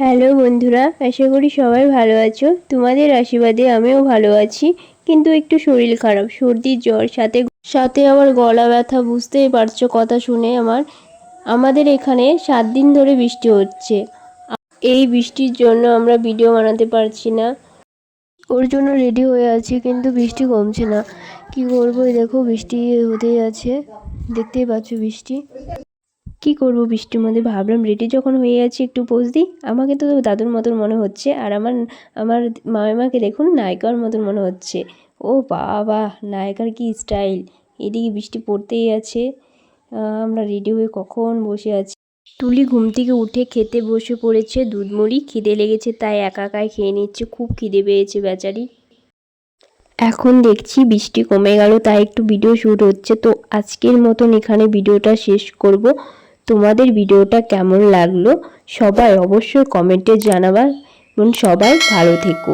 Hello বন্ধুরা, আশা করি সবাই ভালো আছো। তোমাদের আশীর্বাদে আমিও ভালো আছি, কিন্তু একটু শরীর খারাপ, সর্দি জ্বর, সাথে সাথে আবার গলা ব্যথা। বুঝতেই পারছো কথা শুনে আমাদের এখানে 7 দিন ধরে বৃষ্টি হচ্ছে। এই বৃষ্টির জন্য আমরা ভিডিও বানাতে পারছি না, ওর জন্য রেডি হয়ে আছি, কিন্তু বৃষ্টি কমছে না। কি করবো, দেখো বৃষ্টি হতেই আছে, দেখতেই পাচ্ছ বৃষ্টি। কি করব বৃষ্টির মধ্যে? ভাবলাম রেডি যখন হয়ে আছি একটু পোজ দিই। আমাকে তো দাদুর মতন মনে হচ্ছে, আর আমার আমার মামিমাকে দেখুন নায়িকার মতন মনে হচ্ছে। ও বাবা, নায়িকার কি স্টাইল! এদিকে বৃষ্টি পড়তেই আছে, আমরা রেডি হয়ে কখন বসে আছি। তুলি ঘুম থেকে উঠে খেতে বসে পড়েছে দুধ মুড়ি। খিদে লেগেছে তাই একা একাই খেয়ে নিচ্ছে, খুব খিদে পেয়েছে বেচারি। এখন দেখছি বৃষ্টি কমে গেল, তাই একটু ভিডিও শ্যুট হচ্ছে। তো আজকের মতন এখানে ভিডিওটা শেষ করব। তোমাদের ভিডিওটা কেমন লাগলো সবাই অবশ্যই কমেন্টে জানাবা, এবং সবাই ভালো থেকো।